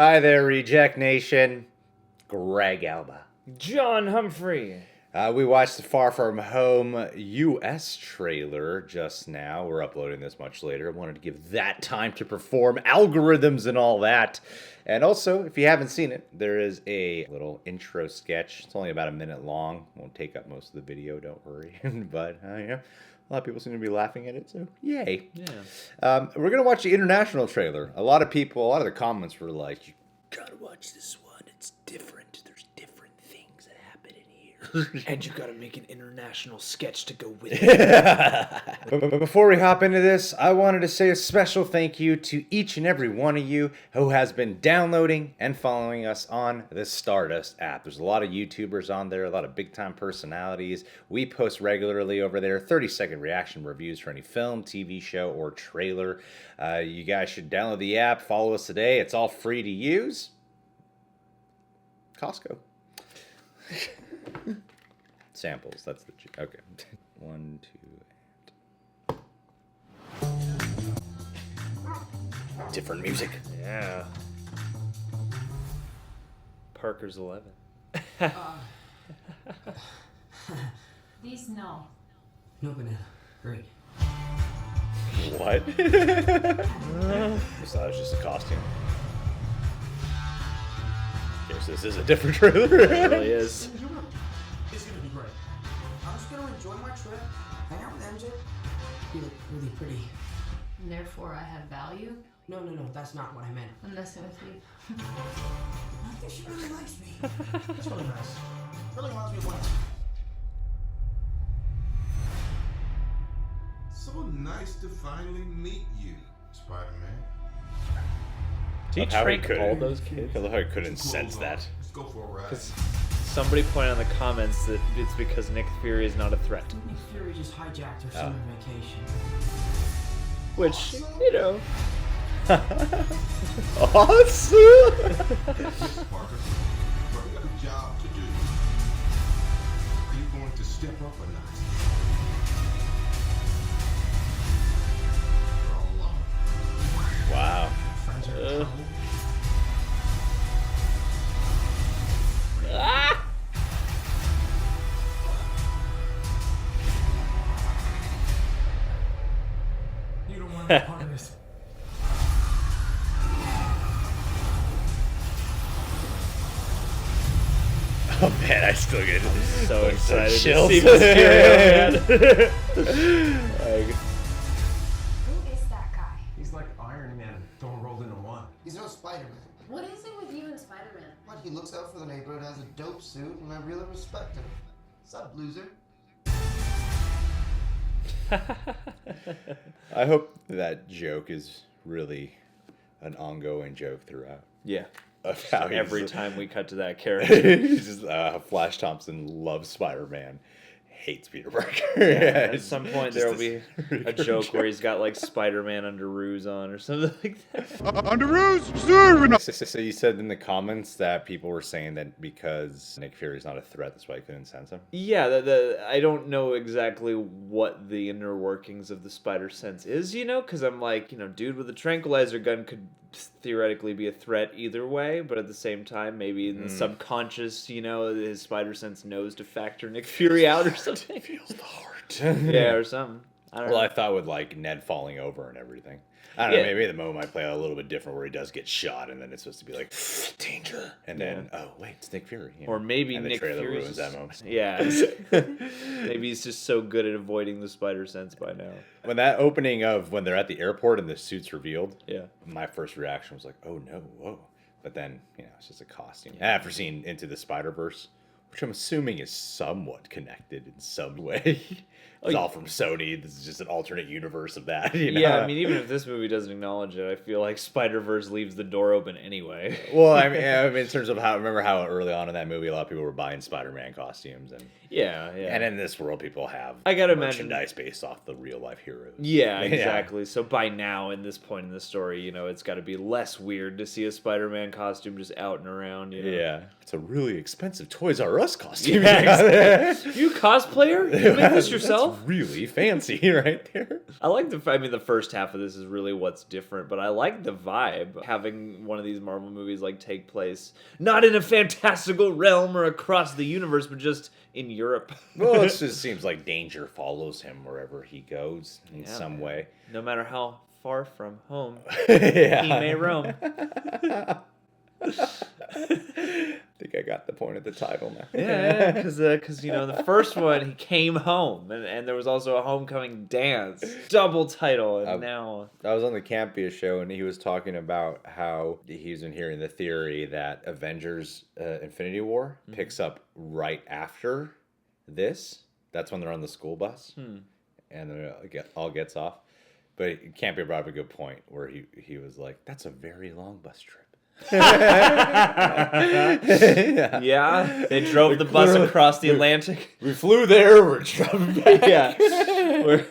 Hi there, Reject Nation. Greg Alba. John Humphrey. We watched the Far From Home US trailer just now. We're uploading this much later. I wanted to give that time to perform, algorithms and all that. And also, if you haven't seen it, there is a little intro sketch. It's only about a minute long. Won't take up most of the video, don't worry. But, yeah, a lot of people seem to be laughing at it, so yay. Yeah. We're going to watch the international trailer. A lot of the comments were like, you gotta watch this one. It's different. There's different things that happen in here. And you gotta make an international sketch to go with it. But before we hop into this, I wanted to say a special thank you to each and every one of you who has been downloading and following us on the Stardust app. There's a lot of YouTubers on there, a lot of big-time personalities. We post regularly over there, 30-second reaction reviews for any film, TV show, or trailer. You guys should download the app, follow us today. It's all free to use. Costco. Samples, that's the... Okay. 1, 2, and... Different music. Yeah. Parker's 11. These no. No banana. Great. What? I thought it was just a costume. Okay, so this is a different trailer. It really is. It's gonna be great. I'm just gonna enjoy my trip, hang out with MJ. You look really pretty. And therefore I have value. No, that's not what I meant. I'm messing with you. I think she really likes me. It's really nice. Really reminds me of when. So nice to finally meet you, Spider-Man. Did he How he trank couldn't- all those kids? I love how I couldn't sense that. Let's go for a ride. Because somebody pointed out in the comments that it's because Nick Fury is not a threat. Nick Fury just hijacked her summer vacation. Which, you know. Awesome! Parker, but we got a job to do. Are you going to step up or not? You're all alone. Wow. Friends are in trouble. You don't want to be part of this. Oh man, I still get So excited to chills. see Mysterio, man. Like, Who is that guy? He's like Iron Man, thrown rolled into one. He's no Spider-Man. What is it with you and Spider-Man? But he looks out for the neighborhood, has a dope suit, and I really respect him. Sup, loser? I hope that joke is really an ongoing joke throughout. yeah. Of how he's- Every time we cut to that character. he's just, Flash Thompson loves Spider-Man, hates Peter Parker. At some point there will be a joke where he's got like Spider-Man underoos on or something like that. So you said in the comments that people were saying that because Nick Fury's not a threat, that's why he couldn't sense him. Yeah, I don't know exactly what the inner workings of the spider sense is, you know, because I'm like, dude with a tranquilizer gun could theoretically be a threat either way, but at the same time, maybe in the subconscious, his spider sense knows to factor Nick Fury out or something. Feels the heart. Yeah, or something. I don't Well, know. I thought with like Ned falling over and everything. I don't know, Yeah. maybe the moment might play out a little bit different where he does get shot and then it's supposed to be like, danger. And then, oh, wait, it's Nick Fury. Or maybe and the Nick trailer Fury's ruins that moment. Yeah. Maybe he's just so good at avoiding the spider sense by now. When that opening of when they're at the airport and the suit's revealed, Yeah. my first reaction was like, oh no, whoa. But then, it's just a costume. After seeing Into the Spider-Verse, which I'm assuming is somewhat connected in some way. It's all from Sony. This is just an alternate universe of that. Yeah, I mean, even if this movie doesn't acknowledge it, I feel like Spider-Verse leaves the door open anyway. Well, I mean, in terms of remember how early on in that movie, a lot of people were buying Spider-Man costumes, and Yeah. and in this world, people have I gotta imagine- merchandise based off the real life heroes. Yeah, exactly. So by now, in this point in the story, it's got to be less weird to see a Spider-Man costume just out and around. Yeah, it's a really expensive Toys R Us costume. Yeah, exactly. You cosplayer? You make this yourself? really fancy right there. I like the first half of this is really what's different, but I like the vibe. Having one of these Marvel movies like take place not in a fantastical realm or across the universe, but just in Europe. Well, it just seems like danger follows him wherever he goes in some way. No matter how far from home Yeah. he may roam. I think I got the point of the title now. Yeah, because the first one he came home, and there was also a homecoming dance, double title, and now I was on the Campia show, and he was talking about how he's been hearing the theory that Avengers Infinity War picks up right after this. That's when they're on the school bus, and then it all gets off. But Campia brought up a good point where he was like, "That's a very long bus trip." yeah, they drove the bus across the Atlantic. We flew there, we're driving back. Yeah,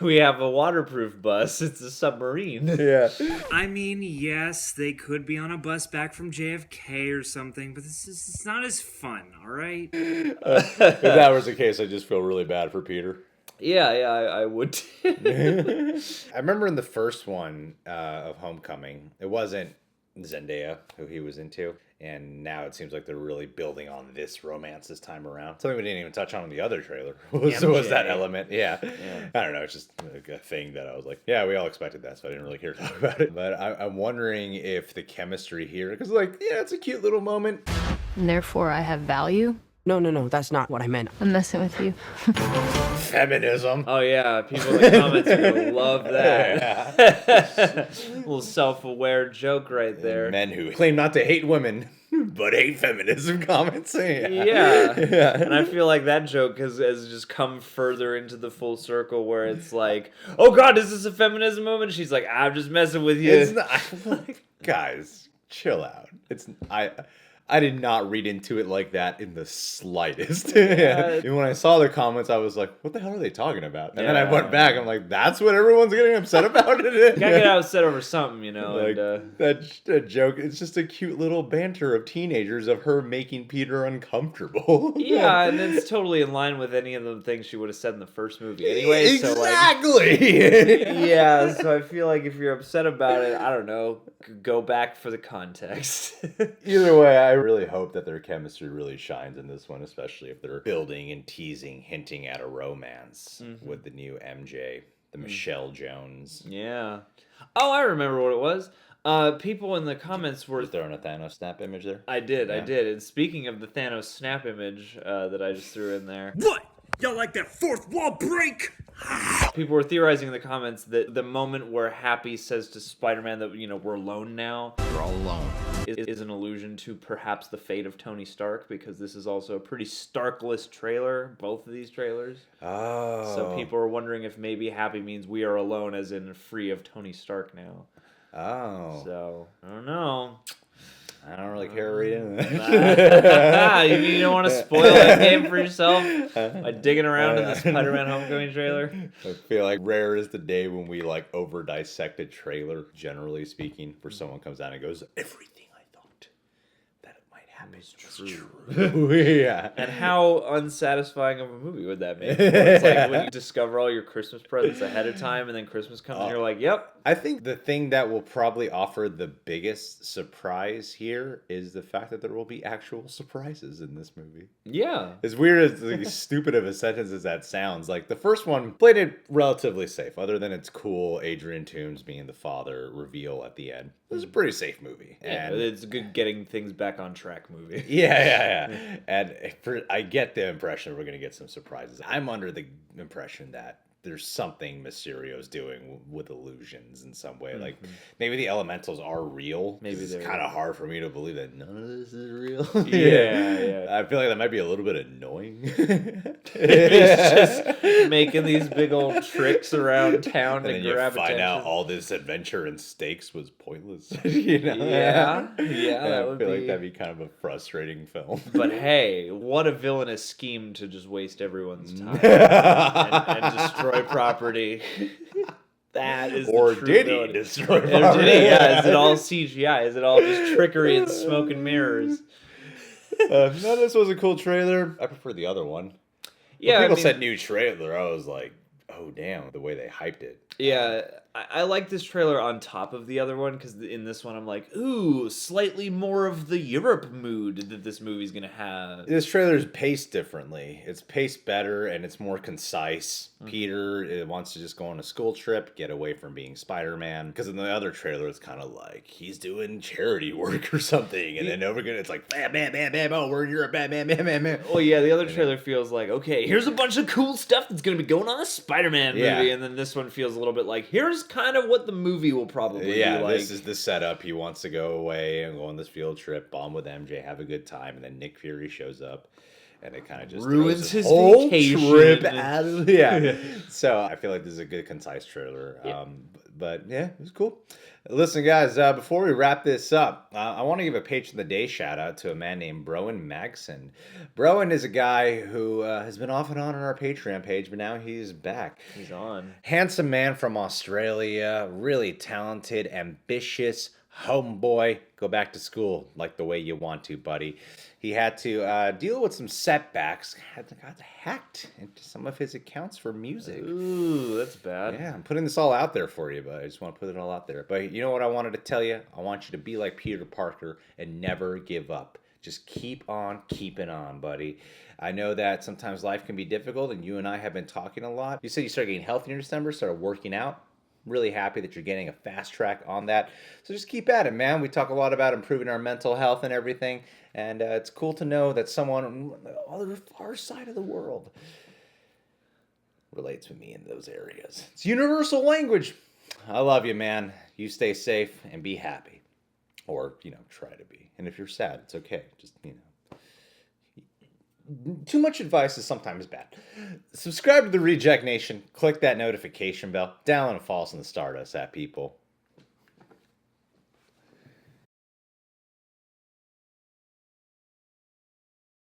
we have a waterproof bus. It's a submarine. Yeah. I mean, yes, they could be on a bus back from JFK or something, but it's not as fun, all right? If that was the case, I just feel really bad for Peter. Yeah, I would. I remember in the first one of Homecoming, it wasn't Zendaya who he was into, and now it seems like they're really building on this romance this time around. Something we didn't even touch on in the other trailer was that element. Yeah. I don't know, it's just like a thing that I was like, yeah, we all expected that, so I didn't really care to talk about it. But I'm wondering if the chemistry here, because it's a cute little moment. And therefore I have value? No, that's not what I meant. I'm messing with you. Feminism. Oh yeah, people in the comments are gonna love that. Little self-aware joke right there. Men who claim not to hate women, but hate feminism comments. Yeah. And I feel like that joke has just come further into the full circle where it's like, oh god, is this a feminism moment? She's like, I'm just messing with you. It's not, guys, chill out. I did not read into it like that in the slightest. And when I saw the comments, I was like, what the hell are they talking about? And then I went back, I'm like, that's what everyone's getting upset about it? You gotta get upset over something, you know. Like, that joke, it's just a cute little banter of teenagers of her making Peter uncomfortable. Yeah, and it's totally in line with any of the things she would have said in the first movie anyway. Exactly! Yeah, so I feel like if you're upset about it, I don't know, go back for the context. Either way, I really hope that their chemistry really shines in this one, especially if they're building and teasing, hinting at a romance with the new MJ, the Michelle Jones. Yeah. Oh, I remember what it was. People in the comments were throwing a Thanos snap image there. I did. And speaking of the Thanos snap image that I just threw in there. What? Y'all like that fourth wall break? People were theorizing in the comments that the moment where Happy says to Spider-Man that, we're alone now. We're all alone. Is an allusion to perhaps the fate of Tony Stark, because this is also a pretty Starkless trailer, both of these trailers. Oh. So people are wondering if maybe Happy means we are alone, as in free of Tony Stark now. Oh. So, I don't know. I don't really care to read into that. You don't want to spoil that game for yourself by digging around in the Spider-Man Homecoming trailer? I feel like rare is the day when we over dissect a trailer, generally speaking, where someone comes out and goes, everything I thought that it might happen was true. Yeah. And how unsatisfying of a movie would that make? It's like when you discover all your Christmas presents ahead of time, and then Christmas comes and you're like, yep. I think the thing that will probably offer the biggest surprise here is the fact that there will be actual surprises in this movie. Yeah. As weird as stupid of a sentence as that sounds, the first one played it relatively safe, other than its cool Adrian Toomes being the father reveal at the end. It was a pretty safe movie. Yeah, And it's a good getting things back on track movie. Yeah. And I get the impression we're going to get some surprises. I'm under the impression that there's something Mysterio's doing with illusions in some way. Maybe the elementals are real. Maybe it's they're kind of hard for me to believe that none of this is real. Yeah. I feel like that might be a little bit annoying. It's just making these big old tricks around town to And then grab you find out attention. all this adventure and stakes was pointless. Yeah, I that would feel be. like that'd be kind of a frustrating film. But hey, what a villainous scheme to just waste everyone's time and destroy property. That is Or the true did he villain. destroy Or did he? Yeah, is it all CGI? Is it all just trickery and smoke and mirrors? No, this was a cool trailer. I prefer the other one. Yeah, When people I mean, said new trailer, I was like, Oh, damn, the way they hyped it. Yeah, I like this trailer on top of the other one because in this one I'm like, ooh, slightly more of the Europe mood that this movie's gonna have. This trailer is paced differently. It's paced better and it's more concise. Peter wants to just go on a school trip, get away from being Spider-Man. Because in the other trailer, it's kind of like he's doing charity work or something, and then it's like bam, bam, bam, bam. Oh, we're in Europe, bam, bam, bam, bam, bam. Oh yeah, the other trailer feels like, okay, here's a bunch of cool stuff that's gonna be going on a Spider-Man movie, Yeah. and then this one feels a little bit like, here's kind of what the movie will probably be like. This is the setup. He wants to go away and go on this field trip, bond with MJ, have a good time, and then Nick Fury shows up. And it kind of just Ruins throws his whole vacation. trip out of So I feel like this is a good concise trailer. But yeah, it was cool. Listen, guys, before we wrap this up, I want to give a Patron of the Day shout out to a man named Broen Magson. Broen is a guy who has been off and on our Patreon page, but now he's back. He's on. Handsome man from Australia, really talented, ambitious, homeboy. Go back to school like the way you want to, buddy. He had to deal with some setbacks. Got hacked into some of his accounts for music. Ooh, that's bad. Yeah, I'm putting this all out there for you, but I just want to put it all out there. But you know what I wanted to tell you? I want you to be like Peter Parker and never give up. Just keep on keeping on, buddy. I know that sometimes life can be difficult, and you and I have been talking a lot. You said you started getting healthier in December, started working out. Really happy that you're getting a fast track on that. So just keep at it, man. We talk a lot about improving our mental health and everything. And it's cool to know that someone on the other far side of the world relates with me in those areas. It's universal language. I love you, man. You stay safe and be happy. Or, try to be. And if you're sad, it's okay. Just, too much advice is sometimes bad. Subscribe to the Reject Nation. Click that notification bell. Download and follow us on the Stardust app, people.